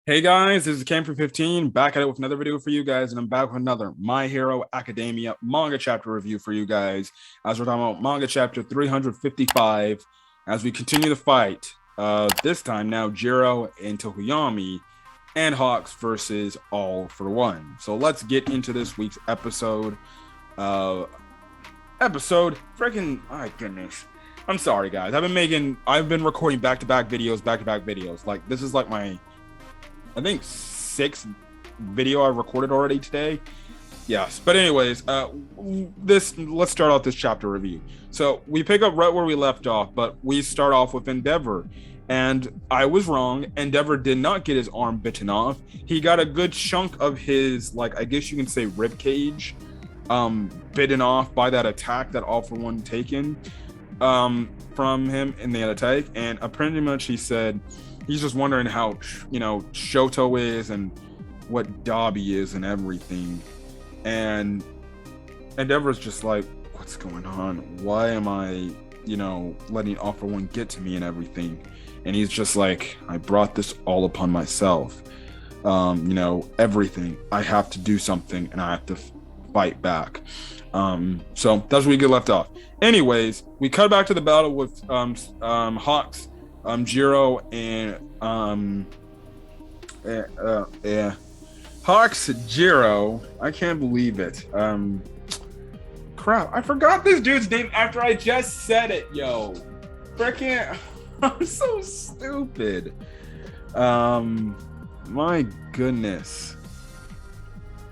Hey guys, this is Cam from 15, back at it with another video for you guys, and I'm back with another My Hero Academia manga chapter review for you guys, as we're talking about manga chapter 355, as we continue the fight, this time now Jiro and Tokoyami, and Hawks versus All for One. So let's get into this week's episode, uh, freaking, my goodness. I'm sorry guys, I've been recording back-to-back videos, like this is like my I think sixth video I recorded already today. Yes, but anyways, let's start off this chapter review. So we pick up right where we left off, but we start off with Endeavor, and I was wrong. Endeavor did not get his arm bitten off. He got a good chunk of his, like, I guess you can say, rib cage, bitten off by that attack that All for One taken, from him in the attack, and pretty much he said he's just wondering how, Shoto is and what Dobby is and everything. And Endeavor's just like, what's going on? Why am I, letting All for One get to me and everything? And he's just like, I brought this all upon myself. Everything. I have to do something and I have to fight back. So that's where we get left off. Anyways, we cut back to the battle with Hawks, Jiro, and Hawks, Jiro. I can't believe it. Crap, I forgot this dude's name after I just said it, yo. Freaking, I'm so stupid. My goodness.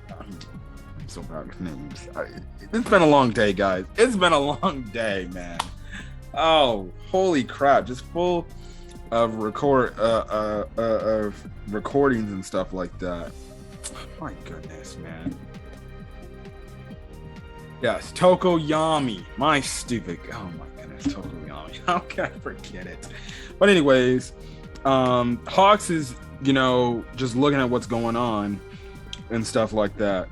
I'm so bad with names. It's been a long day, guys. It's been a long day, man. Oh, holy crap! Just full of recordings and stuff like that. My goodness, man. Yes, Tokoyami. My stupid. Oh my goodness, Tokoyami. How can I forget it? But anyways, Hawks is just looking at what's going on and stuff like that.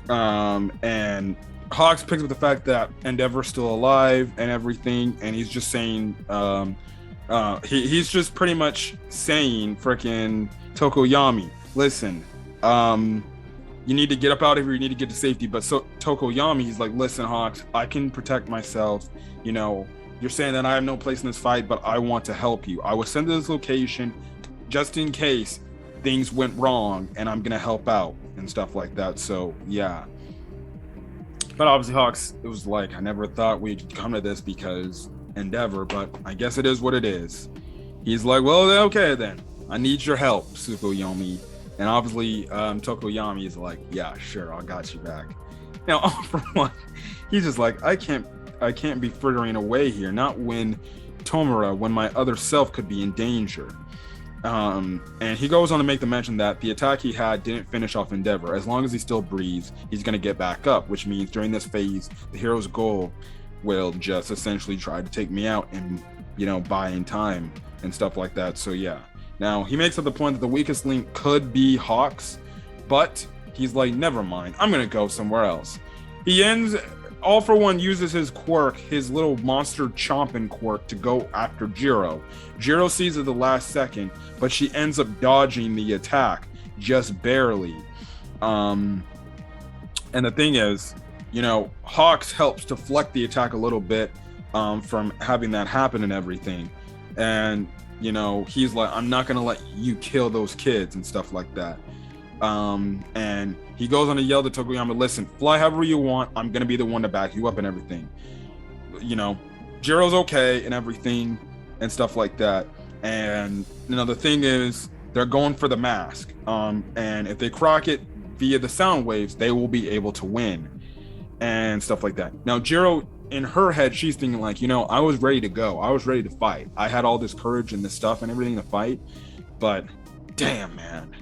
And Hawks picks up the fact that Endeavor's still alive and everything, and he's just saying, he's just pretty much saying, freaking Tokoyami, listen, you need to get up out of here, you need to get to safety. But so Tokoyami, he's like, listen, Hawks, I can protect myself. You're saying that I have no place in this fight, but I want to help you. I was sent to this location just in case things went wrong, and I'm gonna help out and stuff like that. So yeah. But obviously, Hawks, it was like, I never thought we'd come to this because Endeavor, but I guess it is what it is. He's like, well, okay then. I need your help, Tsukuyomi. And obviously, Tokoyami is like, yeah, sure, I got you back. Now, for one, he's just like, I can't be frittering away here, not when my other self could be in danger. And he goes on to make the mention that the attack he had didn't finish off Endeavor. As long as he still breathes, he's going to get back up, which means during this phase, the hero's goal will just essentially try to take me out and, buy in time and stuff like that. So yeah. Now, he makes up the point that the weakest link could be Hawks, but he's like, never mind, I'm going to go somewhere else. All for One uses his quirk, his little monster chomping quirk, to go after Jiro. Jiro sees it at the last second, but she ends up dodging the attack just barely. And the thing is, Hawks helps deflect the attack a little bit from having that happen and everything. And, he's like, I'm not going to let you kill those kids and stuff like that. And he goes on to yell to Tokoyami, listen, fly however you want. I'm going to be the one to back you up and everything. Jiro's okay and everything and stuff like that. And, the thing is, they're going for the mask. And if they crack it via the sound waves, they will be able to win and stuff like that. Now, Jiro, in her head, she's thinking like, I was ready to go. I was ready to fight. I had all this courage and this stuff and everything to fight. But damn, man.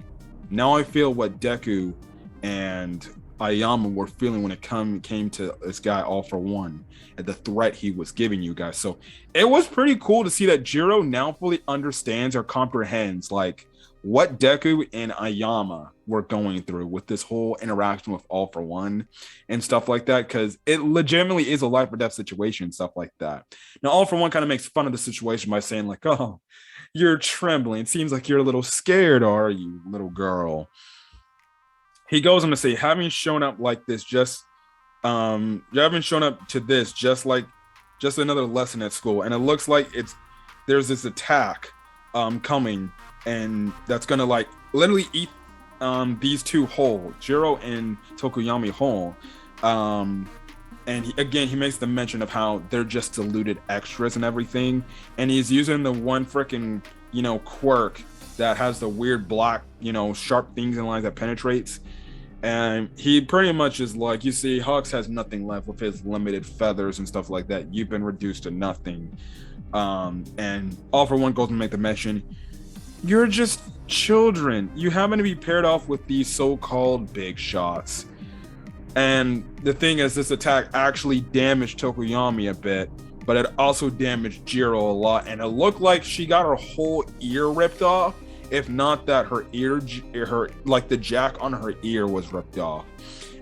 Now I feel what Deku and Ayama were feeling when it came to this guy All for One and the threat he was giving you guys. So it was pretty cool to see that Jiro now fully understands or comprehends like what Deku and Ayama were going through with this whole interaction with All for One and stuff like that, because it legitimately is a life or death situation, stuff like that. Now, All for One kind of makes fun of the situation by saying, like, oh, you're trembling. It seems like you're a little scared, are you, little girl? He goes on to say, having shown up like this, you haven't shown up to this just another lesson at school. And it looks like there's this attack coming, and that's gonna like literally eat these two whole, Jiro and Tokuyami whole. And he makes the mention of how they're just diluted extras and everything, and he's using the one freaking quirk that has the weird black sharp things and lines that penetrates. And he pretty much is like, you see, Hawks has nothing left with his limited feathers and stuff like that. You've been reduced to nothing. And All for One goes and make the mention, you're just children. You happen to be paired off with these so-called big shots. And the thing is, this attack actually damaged Tokuyami a bit, but it also damaged Jiro a lot. And it looked like she got her whole ear ripped off. If not that her the jack on her ear was ripped off.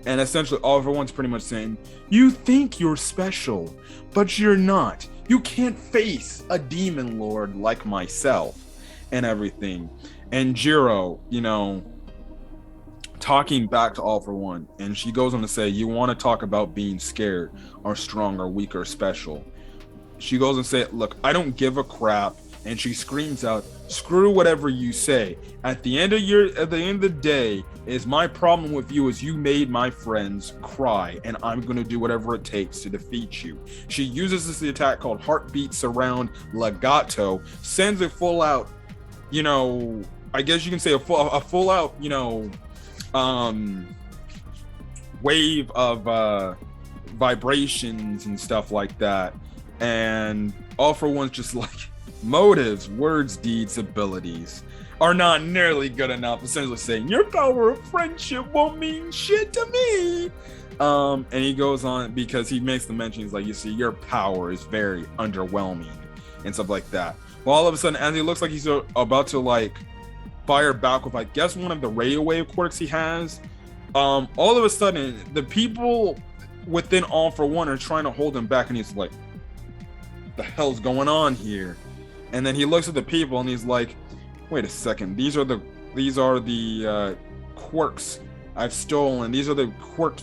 And essentially All for One's pretty much saying, you think you're special, but you're not. You can't face a demon lord like myself and everything. And Jiro, talking back to All for One, and she goes on to say, you want to talk about being scared or strong or weak or special. She goes and say, look, I don't give a crap. And she screams out, screw whatever you say. At the end of the day, is my problem with you is you made my friends cry, and I'm going to do whatever it takes to defeat you. She uses this attack called Heartbeat Surround Legato, sends a full out, I guess you can say a full out, wave of vibrations and stuff like that. And All for One's just like, motives, words, deeds, abilities are not nearly good enough, essentially saying your power of friendship won't mean shit to me. And he goes on because he makes the mention, he's like, you see, your power is very underwhelming and stuff like that. Well, all of a sudden, as he looks like he's about to like fire back with, I guess, one of the radio wave quirks he has, all of a sudden the people within All for One are trying to hold him back, and he's like, the hell's going on here? And then he looks at the people and he's like, wait a second, these are the quirks I've stolen. These are the quirk,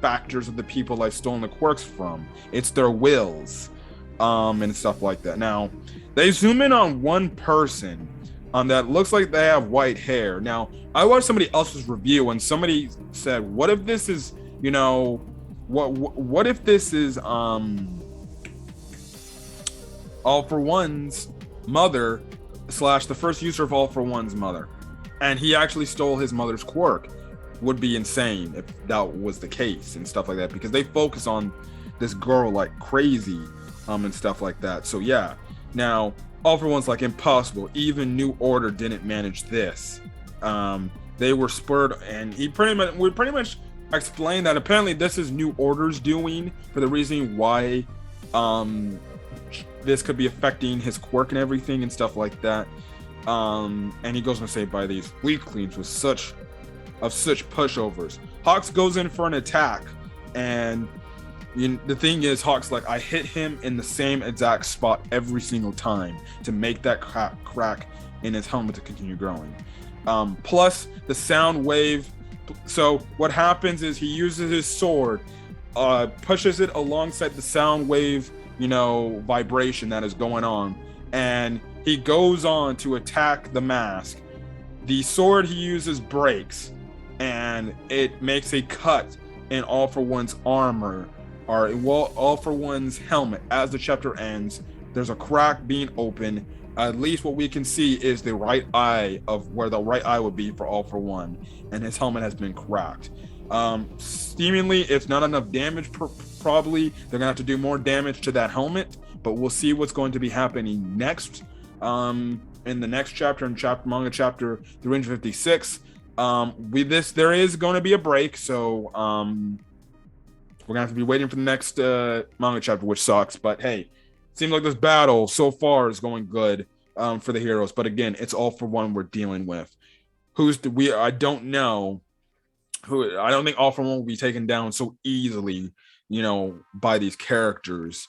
factors of the people I've stolen the quirks from. It's their wills, and stuff like that. Now, they zoom in on one person that looks like they have white hair. Now, I watched somebody else's review and somebody said, what if this is, what if this is All for One's mother / the first user of All for One's mother, and he actually stole his mother's quirk? Would be insane if that was the case and stuff like that, because they focus on this girl like crazy and stuff like that. So yeah, now All for One's like, impossible, even New Order didn't manage this. They were spurred, and we pretty much explained that apparently this is New Order's doing, for the reason why this could be affecting his quirk and everything and stuff like that. And he goes on to say, by these weaklings with such pushovers. Hawks goes in for an attack, and the thing is, Hawks like, I hit him in the same exact spot every single time to make that crack in his helmet to continue growing. Plus the sound wave. So what happens is he uses his sword, pushes it alongside the sound wave vibration that is going on, and he goes on to attack the mask. The sword he uses breaks, and it makes a cut in All for One's armor, or All for One's helmet. As the chapter ends, there's a crack being open. At least what we can see is the right eye of where the right eye would be for All for One, and his helmet has been cracked. Seemingly it's not enough damage. Probably they're gonna have to do more damage to that helmet, but we'll see what's going to be happening next in the next chapter, in manga chapter 356. With this, there is going to be a break, so we're gonna have to be waiting for the next manga chapter, which sucks, but hey, seems like this battle so far is going good. for the heroes. But again, it's all for one we're dealing with. I don't know who. I don't think all for one will be taken down so easily, by these characters.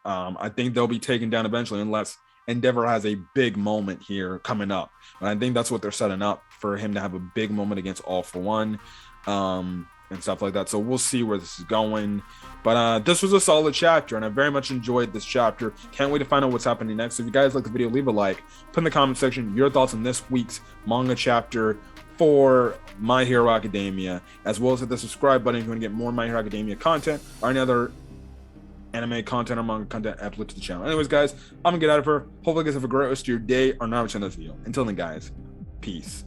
I think they'll be taken down eventually unless Endeavor has a big moment here coming up. And I think that's what they're setting up for him to have a big moment against All for One. And stuff like that. So we'll see where this is going. But this was a solid chapter, and I very much enjoyed this chapter. Can't wait to find out what's happening next. So if you guys like the video, leave a like. Put in the comment section your thoughts on this week's manga chapter for My Hero Academia, as well as hit the subscribe button if you want to get more My Hero Academia content or any other anime content or manga content upload to the channel. Anyways, guys, I'm gonna get out of here. Hopefully you guys have a great rest of your day or not watching this video. Until then, guys, peace.